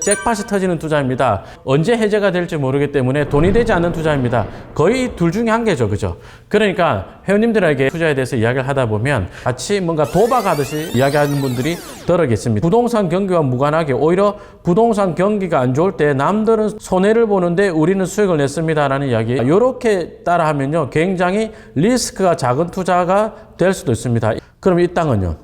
잭팟이 터지는 투자입니다. 언제 해제가 될지 모르기 때문에 돈이 되지 않는 투자입니다. 거의 둘 중에 한 개죠. 그죠? 그러니까 회원님들에게 투자에 대해서 이야기를 하다 보면 같이 뭔가 도박하듯이 이야기하는 분들이 덜어 계십니다. 부동산 경기와 무관하게 오히려 부동산 경기가 안 좋을 때 남들은 손해를 보는데 우리는 수익을 냈습니다라는 이야기. 이렇게 따라하면요. 굉장히 리스크가 작은 투자가 될 수도 있습니다. 그럼 이 땅은요.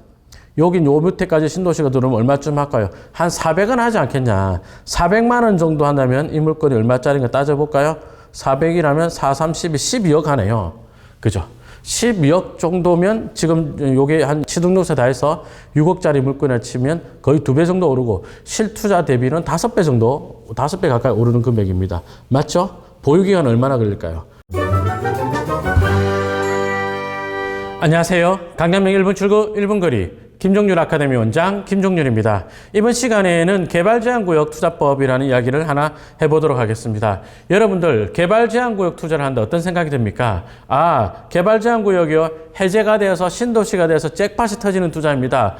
여기 요 밑에까지 신도시가 들어오면 얼마쯤 할까요? 한 400은 하지 않겠냐. 400만 원 정도 한다면 이 물건이 얼마짜리인가 따져볼까요? 400이라면 4, 30이 12억 하네요. 그죠? 12억 정도면 지금 요게 한 취등록세 다 해서 6억짜리 물건을 치면 거의 2배 정도 오르고 실투자 대비는 5배 정도, 5배 가까이 오르는 금액입니다. 맞죠? 보유기간 얼마나 걸릴까요? 안녕하세요. 강남역 1분 출구 1분 거리 김종률 아카데미 원장 김종률입니다. 이번 시간에는 개발제한구역 투자법이라는 이야기를 하나 해보도록 하겠습니다. 여러분들 개발제한구역 투자를 하는데 어떤 생각이 듭니까? 개발제한구역이요 해제가 되어서 신도시가 돼서 잭팟이 터지는 투자입니다.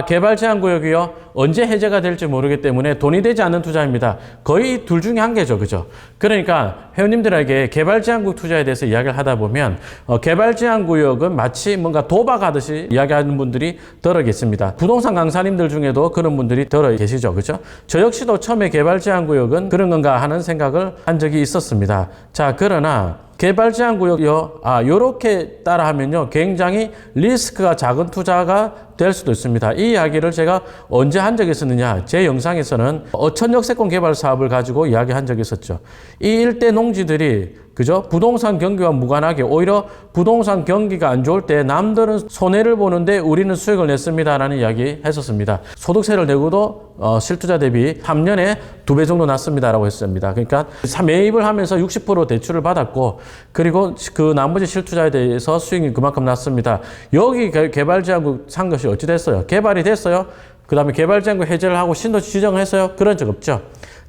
개발제한구역이요 언제 해제가 될지 모르기 때문에 돈이 되지 않는 투자입니다. 거의 둘 중에 한 개죠. 그죠? 그러니까 회원님들에게 개발제한구역 투자에 대해서 이야기를 하다 보면 개발제한구역은 마치 뭔가 도박하듯이 이야기하는 분들이 덜어 계십니다. 부동산 강사님들 중에도 그런 분들이 덜어 계시죠. 그죠? 저 역시도 처음에 개발제한구역은 그런 건가 하는 생각을 한 적이 있었습니다. 자, 그러나 개발제한구역이요. 요렇게 따라하면요. 굉장히 리스크가 작은 투자가 될 수도 있습니다. 이 이야기를 제가 언제 한 적이 있었느냐. 제 영상에서는 어천역세권 개발 사업을 가지고 이야기한 적이 있었죠. 이 일대 농지들이 그죠? 부동산 경기와 무관하게 오히려 부동산 경기가 안 좋을 때 남들은 손해를 보는데 우리는 수익을 냈습니다라는 이야기 했었습니다. 소득세를 내고도 실투자 대비 3년에 2배 정도 났습니다라고 했습니다. 그러니까 매입을 하면서 60% 대출을 받았고 그리고 그 나머지 실투자에 대해서 수익이 그만큼 났습니다. 여기 개발제한구역 산 것이 어찌 됐어요? 개발이 됐어요? 그 다음에 개발제한구역 해제를 하고 신도시 지정을 했어요? 그런 적 없죠.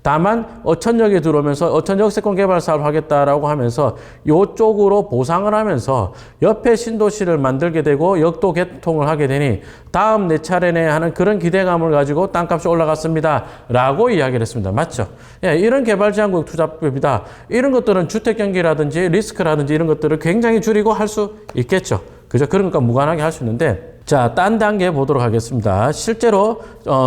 다만 어천역에 들어오면서 어천역세권 개발 사업을 하겠다라고 하면서 이쪽으로 보상을 하면서 옆에 신도시를 만들게 되고 역도 개통을 하게 되니 다음 내 차례네 하는 그런 기대감을 가지고 땅값이 올라갔습니다 라고 이야기를 했습니다. 맞죠? 예, 이런 개발제한구역 투자법이다. 이런 것들은 주택경기라든지 리스크라든지 이런 것들을 굉장히 줄이고 할 수 있겠죠. 그죠? 그런 것과 무관하게 할 수 있는데 자, 딴 단계 보도록 하겠습니다. 실제로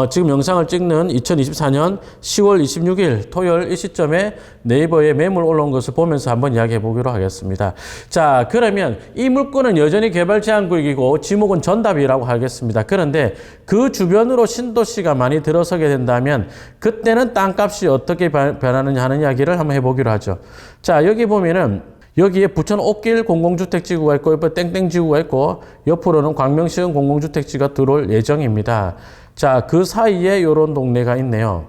지금 영상을 찍는 2024년 10월 26일 토요일 이 시점에 네이버에 매물 올라온 것을 보면서 한번 이야기해 보기로 하겠습니다. 자, 그러면 이 물건은 여전히 개발제한구역이고 지목은 전답이라고 하겠습니다. 그런데 그 주변으로 신도시가 많이 들어서게 된다면 그때는 땅값이 어떻게 변하느냐 하는 이야기를 한번 해보기로 하죠. 자, 여기 보면은 여기에 부천 옥길 공공주택지구가 있고 옆에 땡땡지구가 있고 옆으로는 광명시흥 공공주택지가 들어올 예정입니다. 자, 그 사이에 이런 동네가 있네요.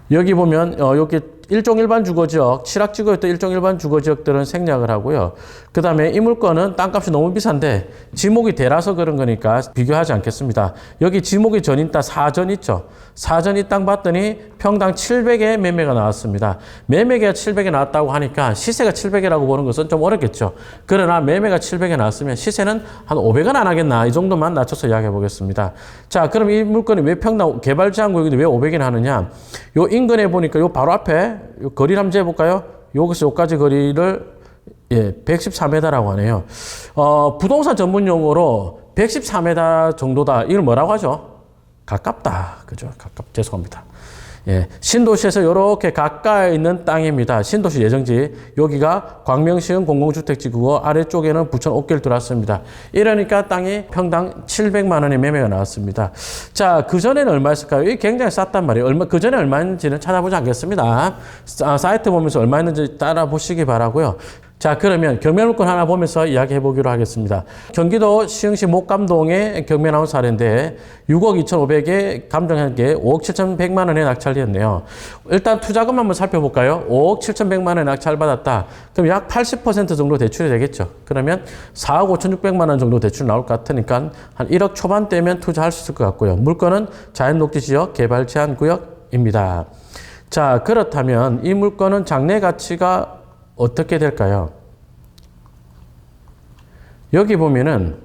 여기 보면 여기 일종 일반 주거지역, 칠학지구였던 일종 일반 주거지역들은 생략을 하고요. 그 다음에 이 물건은 땅값이 너무 비싼데 지목이 대라서 그런 거니까 비교하지 않겠습니다. 여기 지목이 전인 땅 사전 있죠. 사전 이 땅 봤더니 평당 700에 매매가 나왔습니다. 매매가 700에 나왔다고 하니까 시세가 700이라고 보는 것은 좀 어렵겠죠. 그러나 매매가 700에 나왔으면 시세는 한 500은 안 하겠나 이 정도만 낮춰서 이야기해 보겠습니다. 자, 그럼 이 물건이 왜 평당 개발제한구역인데 왜 500이나 하느냐? 요 인근에 보니까 요 바로 앞에 요 거리를 한번 재볼까요? 여기서 여기까지 거리를 114m라고 하네요. 부동산 전문 용어로 114m 정도다. 이걸 뭐라고 하죠? 가깝다. 그죠? 죄송합니다. 예. 신도시에서 이렇게 가까이 있는 땅입니다. 신도시 예정지. 여기가 광명시흥 공공주택지구고 아래쪽에는 부천 옥길 들어왔습니다. 이러니까 땅이 평당 700만 원의 매매가 나왔습니다. 자, 그전에는 얼마였을까요? 이게 굉장히 쌌단 말이에요. 그전에 얼마였는지는 찾아보지 않겠습니다. 사이트 보면서 얼마였는지 따라 보시기 바라고요. 자, 그러면 경매물건 하나 보면서 이야기해 보기로 하겠습니다. 경기도 시흥시 목감동에 경매 나온 사례인데 6억 2,500에 감정한게 5억 7,100만 원에 낙찰되었네요. 일단 투자금 한번 살펴볼까요? 5억 7,100만 원에 낙찰받았다. 그럼 약 80% 정도 대출이 되겠죠. 그러면 4억 5,600만 원 정도 대출 나올 것 같으니까 한 1억 초반대면 투자할 수 있을 것 같고요. 물건은 자연녹지지역 개발제한구역입니다. 자, 그렇다면 이 물건은 장래 가치가 어떻게 될까요? 여기 보면은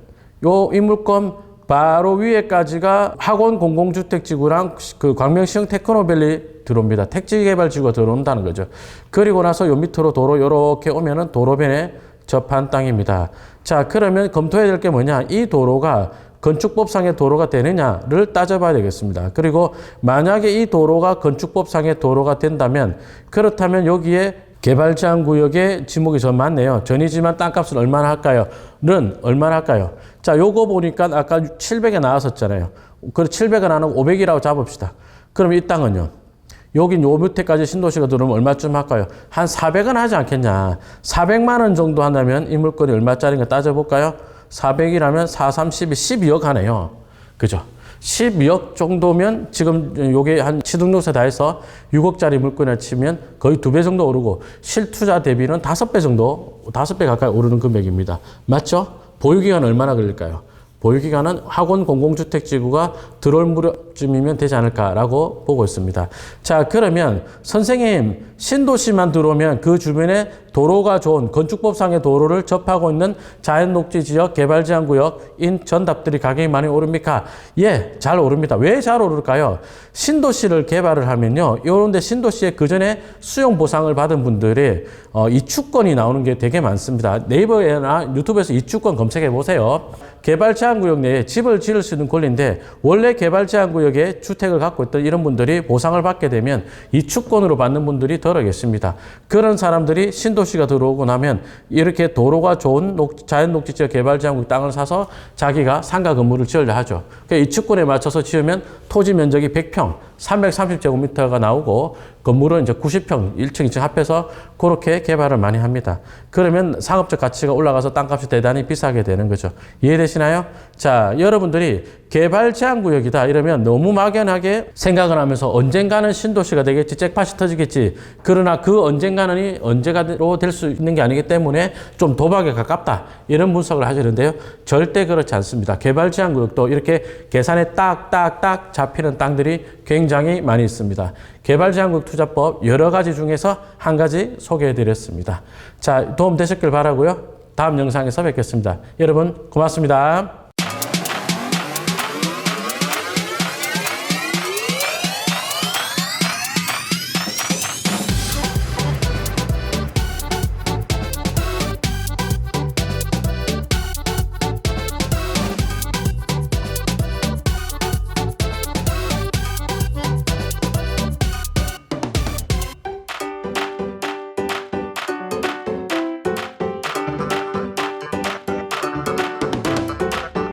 이 물건 바로 위에까지가 학원 공공주택지구랑 그 광명시흥 테크노밸리 들어옵니다. 택지개발지구가 들어온다는 거죠. 그리고 나서 요 밑으로 도로 이렇게 오면은 도로변에 접한 땅입니다. 자, 그러면 검토해야 될 게 뭐냐? 이 도로가 건축법상의 도로가 되느냐를 따져봐야 되겠습니다. 그리고 만약에 이 도로가 건축법상의 도로가 된다면 그렇다면 여기에 개발제한구역의 지목이 좀 많네요. 전이지만 땅값을 얼마나 할까요? 는 얼마나 할까요? 자, 요거 보니까 아까 700에 나왔었잖아요. 그 700은 안 하고 500이라고 잡읍시다. 그럼 이 땅은요? 여긴 요 밑에까지 신도시가 들어오면 얼마쯤 할까요? 한 400은 하지 않겠냐. 400만 원 정도 한다면 이 물건이 얼마짜리인가 따져볼까요? 400이라면 4, 30이 12억 하네요. 그죠? 12억 정도면 지금 요게 한 취득세 다 해서 6억짜리 물건을 치면 거의 2배 정도 오르고 실투자 대비는 5배 정도, 5배 가까이 오르는 금액입니다. 맞죠? 보유기간 얼마나 걸릴까요? 보유기간은 학원 공공주택지구가 들어올 무렵쯤이면 되지 않을까라고 보고 있습니다. 자, 그러면 선생님, 신도시만 들어오면 그 주변에 도로가 좋은 건축법상의 도로를 접하고 있는 자연녹지지역 개발제한구역인 전답들이 가격이 많이 오릅니까? 예, 잘 오릅니다. 왜 잘 오를까요? 신도시를 개발을 하면요. 이런데 신도시에 그전에 수용 보상을 받은 분들이 이주권이 나오는 게 되게 많습니다. 네이버나 유튜브에서 이주권 검색해 보세요. 개발제한구역 내에 집을 지을 수 있는 권리인데 원래 개발제한구역에 주택을 갖고 있던 이런 분들이 보상을 받게 되면 이주권으로 받는 분들이 덜어 계십니다. 그런 사람들이 신도시가 들어오고 나면 이렇게 도로가 좋은 자연녹지지역 개발제한구역 땅을 사서 자기가 상가 건물을 지으려 하죠. 그러니까 이주권에 맞춰서 지으면 토지 면적이 100평, 330제곱미터가 나오고 건물은 이제 90평, 1층, 2층 합해서 그렇게 개발을 많이 합니다. 그러면 상업적 가치가 올라가서 땅값이 대단히 비싸게 되는 거죠. 이해되시나요? 자, 여러분들이 개발 제한구역이다 이러면 너무 막연하게 생각을 하면서 언젠가는 신도시가 되겠지, 잭팟이 터지겠지. 그러나 그 언제가로 될 수 있는 게 아니기 때문에 좀 도박에 가깝다. 이런 분석을 하시는데요. 절대 그렇지 않습니다. 개발 제한구역도 이렇게 계산에 딱딱딱 잡히는 땅들이 굉장히 많이 있습니다. 개발제한구역 투자법 여러 가지 중에서 한 가지 소개해 드렸습니다. 자, 도움 되셨길 바라고요. 다음 영상에서 뵙겠습니다. 여러분 고맙습니다.